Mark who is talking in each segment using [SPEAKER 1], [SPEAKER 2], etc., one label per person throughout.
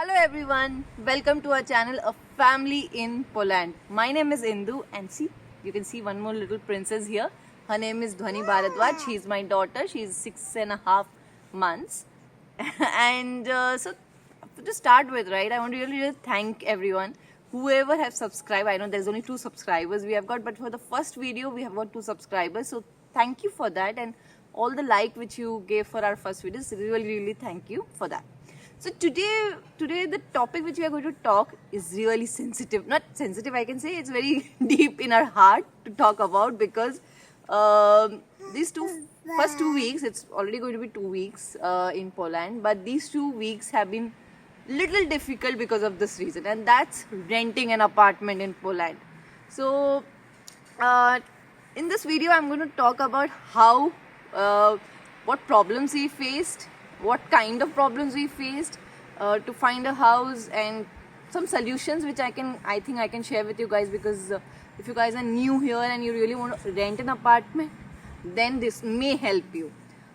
[SPEAKER 1] Hello everyone, welcome to our channel, A Family in Poland. My name is Indu and see, you can see one more little princess here. Her name is Dhwani Bharadwaj. She's my daughter. She's 6.5 months. and so to start with, right, I want to really thank everyone. Whoever has subscribed, I know there's only 2 subscribers we have got, but for the first video we have got 2 subscribers. So thank you for that, and all the like which you gave for our first videos, really thank you for that. So today the topic which we are going to talk is really sensitive. Not sensitive, I can say it's very deep in our heart to talk about, because these first 2 weeks, it's already going to be 2 weeks in Poland, but these 2 weeks have been little difficult because of this reason, and that's renting an apartment in Poland. So in this video I'm going to talk about how what problems we faced, what kind of problems we faced to find a house, and some solutions which I think I can share with you guys, because if you guys are new here and you really want to rent an apartment, then this may help you.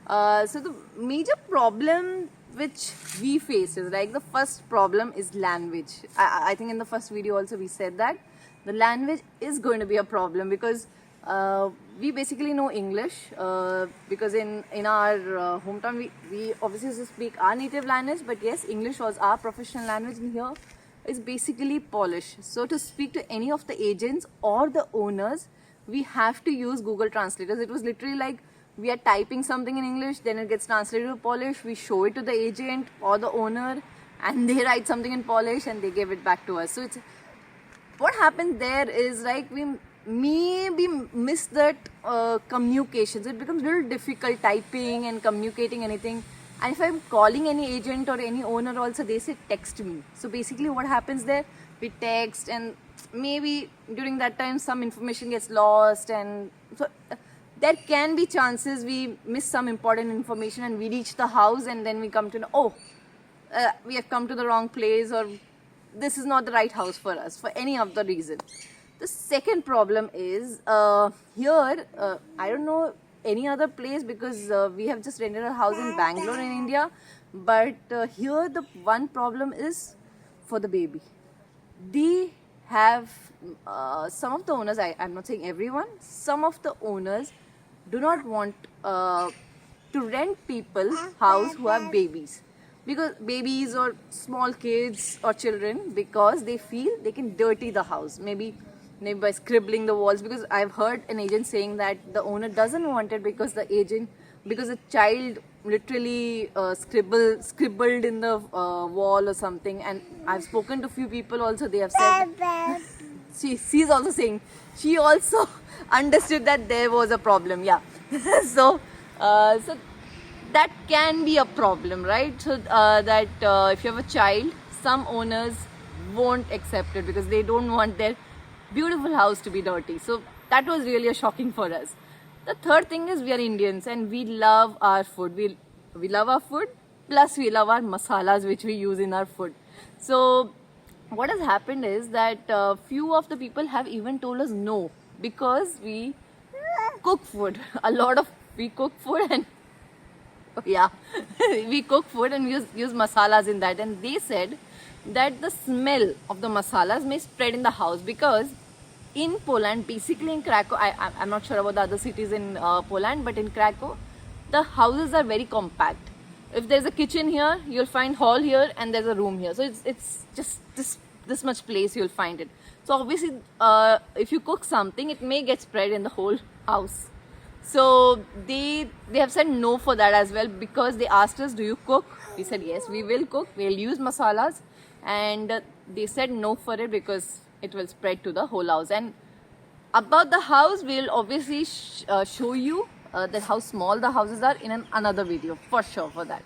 [SPEAKER 1] So the major problem which we face is, like, the first problem is language. I think in the first video also we said that the language is going to be a problem, because we basically know English, because in our hometown we obviously used to speak our native language, but yes, English was our professional language, and here it's basically Polish. So to speak to any of the agents or the owners, we have to use Google translators. It was literally like we are typing something in English, then it gets translated to Polish, we show it to the agent or the owner, and they write something in Polish and they give it back to us. So it's what happened there is, like, we maybe miss that communication. So it becomes a little difficult typing and communicating anything. And if I'm calling any agent or any owner also, they say text me. So basically what happens there, we text, and maybe during that time some information gets lost, and so there can be chances we miss some important information and we reach the house and then we come to know, we have come to the wrong place, or this is not the right house for us for any of the reason. The second problem is here, I don't know any other place, because we have just rented a house in Bangalore in India, but here the one problem is for the baby. They have some of the owners, I'm not saying everyone, some of the owners do not want to rent people house who have babies, because babies or small kids or children, because they feel they can dirty the house, maybe by scribbling the walls, because I've heard an agent saying that the owner doesn't want it because the child literally scribbled in the wall or something. And I've spoken to few people also, they have said she's also saying she also understood that there was a problem. Yeah. so that can be a problem, right? So that if you have a child, some owners won't accept it because they don't want their beautiful house to be dirty. So that was really a shocking for us. The third thing is, we are Indians and we love our food. We love our food, plus we love our masalas which we use in our food. So what has happened is that few of the people have even told us no, because we cook food. We cook food and yeah, we cook food and use masalas in that, and they said that the smell of the masalas may spread in the house, because in Poland, basically in Krakow, I'm not sure about the other cities in Poland, but in Krakow, the houses are very compact. If there's a kitchen here, you'll find hall here, and there's a room here. So it's just this much place you'll find it. So obviously, if you cook something, it may get spread in the whole house. So they have said no for that as well, because they asked us, do you cook? We said yes, we will cook, we'll use masalas, and they said no for it because it will spread to the whole house. And about the house, we'll obviously show you that how small the houses are in another video for sure for that.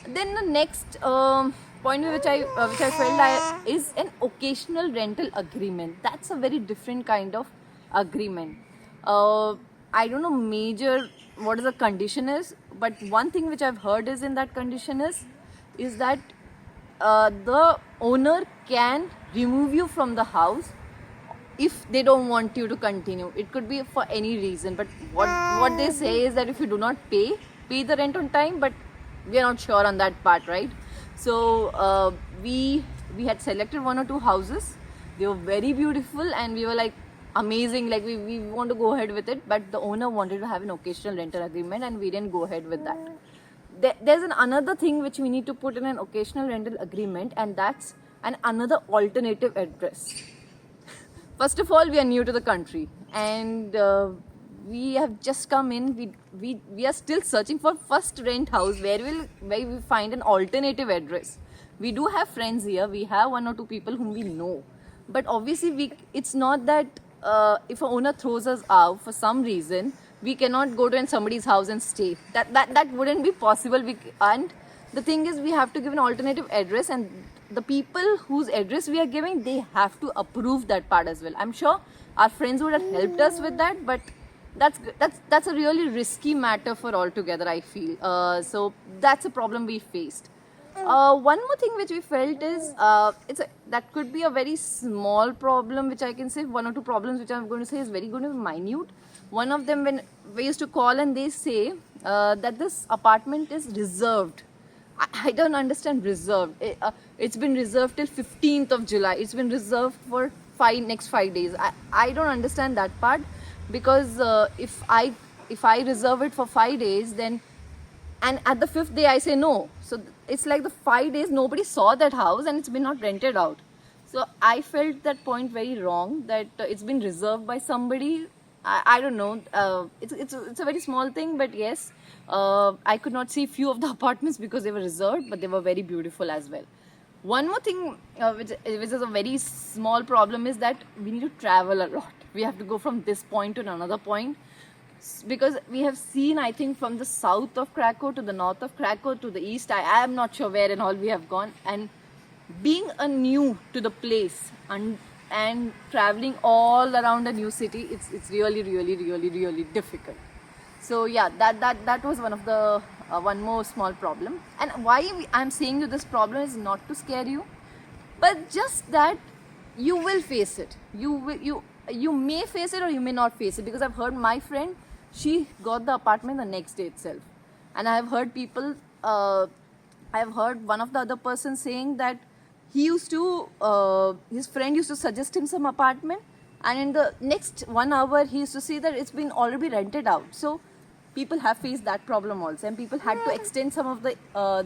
[SPEAKER 1] Then the next point which I felt is an occasional rental agreement. That's a very different kind of agreement. I don't know major what is the condition is, but one thing which I've heard is in that condition is that the owner can remove you from the house if they don't want you to continue. It could be for any reason, but what they say is that if you do not pay the rent on time, but we are not sure on that part, right? So we had selected 1 or 2 houses. They were very beautiful, and we were like amazing. Like we want to go ahead with it, but the owner wanted to have an occasional rental agreement, and we didn't go ahead with that. There's another thing which we need to put in an occasional rental agreement, and that's another alternative address. First of all, we are new to the country, and we have just come in. We are still searching for first rent house where we find an alternative address. We do have friends here. We have 1 or 2 people whom we know, but obviously it's not that if an owner throws us out for some reason, we cannot go to somebody's house and stay. That wouldn't be possible. And the thing is, we have to give an alternative address, and the people whose address we are giving, they have to approve that part as well. I'm sure our friends would have helped us with that, but that's a really risky matter for altogether, I feel. So that's a problem we faced. One more thing which we felt is that could be a very small problem, which I can say 1 or 2 problems which I'm going to say is very going to be minute. One of them, when we used to call and they say that this apartment is reserved. I don't understand reserved. It's been reserved till 15th of July. It's been reserved for next 5 days. I don't understand that part, because if I reserve it for 5 days, then and at the 5th day I say no. So it's like the 5 days nobody saw that house and it's been not rented out. So I felt that point very wrong, that it's been reserved by somebody. I don't know. It's a very small thing, but yes, I could not see few of the apartments because they were reserved, but they were very beautiful as well. One more thing, which is a very small problem, is that we need to travel a lot. We have to go from this point to another point, because we have seen, I think, from the south of Krakow to the north of Krakow to the east. I am not sure where and all we have gone, and being a new to the place and traveling all around a new city, it's really difficult. So yeah, that was one of the one more small problem. And why I'm saying you this problem is not to scare you, but just that you will face it. You may face it or you may not face it, because I've heard my friend, she got the apartment the next day itself, and I have heard people. I have heard one of the other persons saying that he used to, his friend used to suggest him some apartment, and in the next 1 hour he used to see that it's been already rented out. So people have faced that problem also, and people had to extend some of the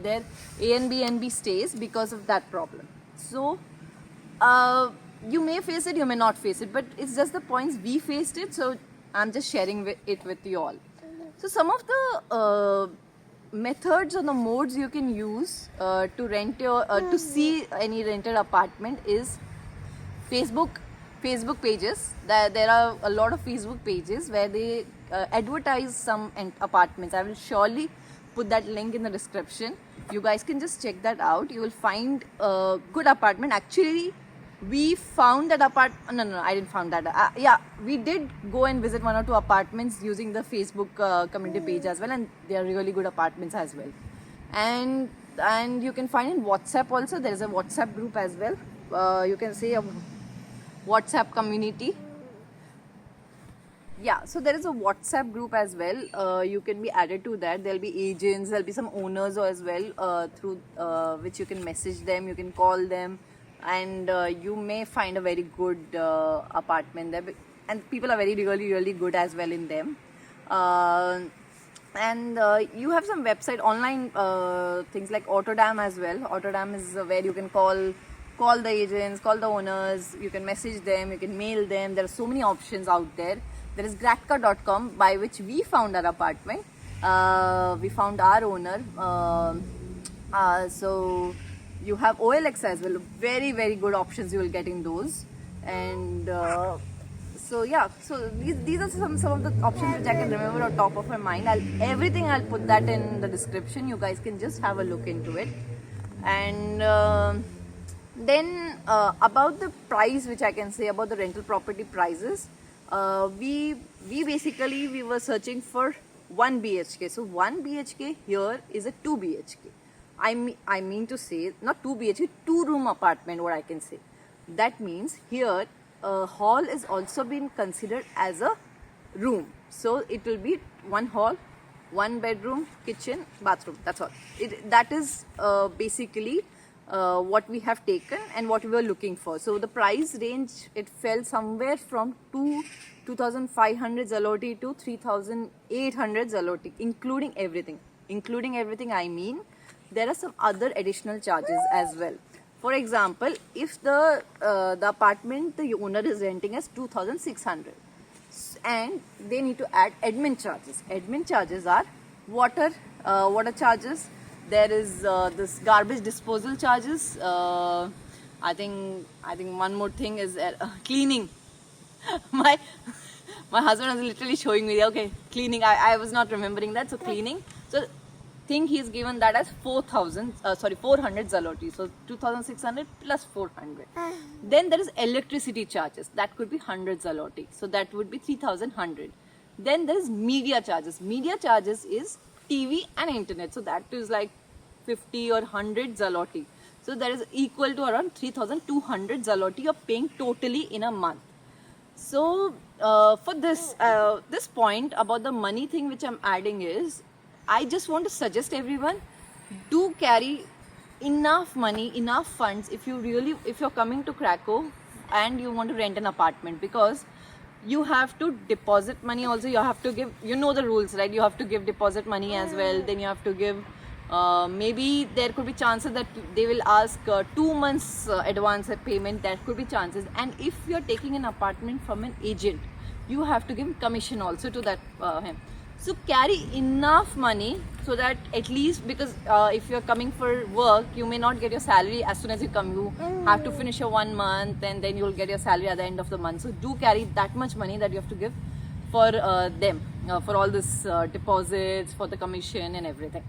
[SPEAKER 1] their Airbnb stays because of that problem. So you may face it, you may not face it, but it's just the points we faced it, so I'm just sharing it with you all. So some of the methods or the modes you can use to rent your to see any rented apartment is Facebook pages. There are a lot of Facebook pages where they advertise some apartments. I will surely put that link in the description. You guys can just check that out. You will find a good apartment. Actually, we found that apartment. No, I didn't found that. Yeah, we did go and visit 1 or 2 apartments using the Facebook community page as well, and they are really good apartments as well. And you can find in WhatsApp also. There is a WhatsApp group as well. You can say a WhatsApp community. Yeah, so there is a WhatsApp group as well. You can be added to that. There'll be agents, there'll be some owners as well, through which you can message them, you can call them, and you may find a very good apartment there. And people are really good as well in them. And you have some website online things like Autodam as well. Autodam is where you can call the agents, call the owners, you can message them, you can mail them. There are so many options out there. There is Gratka.com, by which we found our apartment. We found our owner. So you have OLX as well. Very good options you will get in those. And so yeah, so these are some of the options which I can remember on top of my mind. Everything I'll put that in the description. You guys can just have a look into it. And then about the price, which I can say about the rental property prices. We were searching for 1 BHK. So 1 BHK here is a 2 BHK. I mean to say, not 2 BHK, 2-room apartment, what I can say. That means here hall is also been considered as a room. So it will be 1 hall, 1 bedroom, kitchen, bathroom. That's all. That is basically what we have taken and what we were looking for. So the price range, it fell somewhere from 2,500 zloty to 3,800 zloty, including everything. Including everything, I mean there are some other additional charges as well. For example, if the apartment the owner is renting as 2,600, and they need to add admin charges. Admin charges are water charges. There is this garbage disposal charges. I think one more thing is cleaning. my my husband was literally showing me, okay, cleaning. I was not remembering that. So cleaning. So think he's given that as 400 zloty. So 2,600 plus 400. Then there is electricity charges. That could be 100 zloty. So that would be 3,100. Then there is media charges. Media charges is TV and internet. So that is like 50 or 100 zloty. So that is equal to around 3,200 zloty you're paying totally in a month. So for this point about the money thing which I'm adding is, I just want to suggest everyone, do carry enough money, enough funds if you're coming to Krakow and you want to rent an apartment, because you have to deposit money also. You have to give, you know the rules, right? You have to give deposit money as well. Then you have to give maybe there could be chances that they will ask 2 months advance payment. That could be chances. And if you're taking an apartment from an agent, you have to give commission also to that him. So carry enough money so that at least, because if you're coming for work, you may not get your salary as soon as you come. You have to finish your 1 month and then you'll get your salary at the end of the month. So do carry that much money that you have to give for them, for all this deposits, for the commission and everything.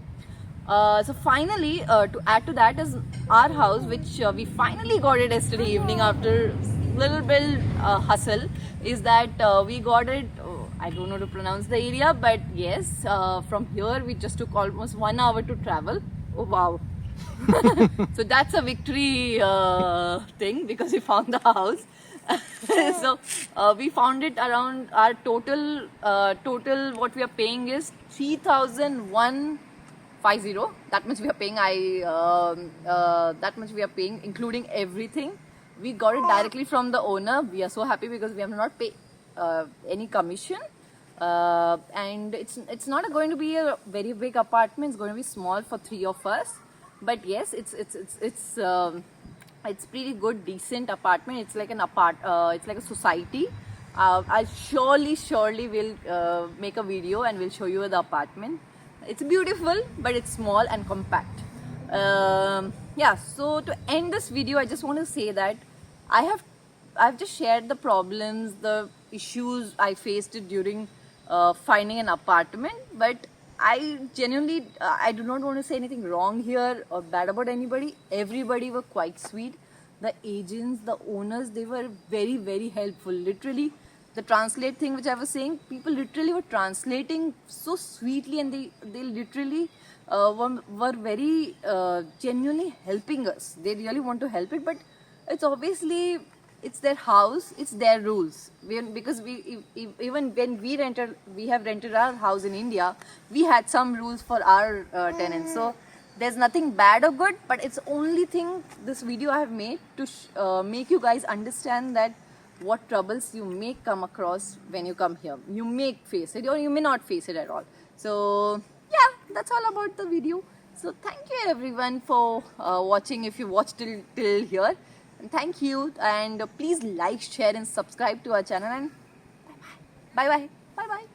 [SPEAKER 1] So finally, to add to that is our house, which we finally got it yesterday evening after little bit hustle, is that we got it. I don't know to pronounce the area, but yes, from here we just took almost 1 hour to travel. Oh wow. So that's a victory thing, because we found the house. So we found it around our total what we are paying is 3,150. That much we are paying. That much we are paying including everything. We got it directly from the owner. We are so happy because we have not paid any commission, and it's not going to be a very big apartment. It's going to be small for 3 of us, but yes, it's pretty good, decent apartment. It's like it's like a society. I surely will make a video and we'll show you the apartment. It's beautiful, but it's small and compact. Yeah, so to end this video, I just want to say that I've just shared the problems, the issues I faced during finding an apartment, but I genuinely, I do not want to say anything wrong here or bad about anybody. Everybody were quite sweet. The agents, the owners, they were very, very helpful. Literally, the translate thing which I was saying, people literally were translating so sweetly, and they literally were very genuinely helping us. They really want to help it, but it's obviously, it's their house, it's their rules. Because even when we have rented our house in India, we had some rules for our tenants. So there's nothing bad or good, but it's only thing this video I have made to make you guys understand that what troubles you may come across when you come here. You may face it or you may not face it at all. So yeah, that's all about the video. So thank you everyone for watching, if you watched till here. And thank you, and please like, share and subscribe to our channel, and bye bye. Bye bye. Bye bye.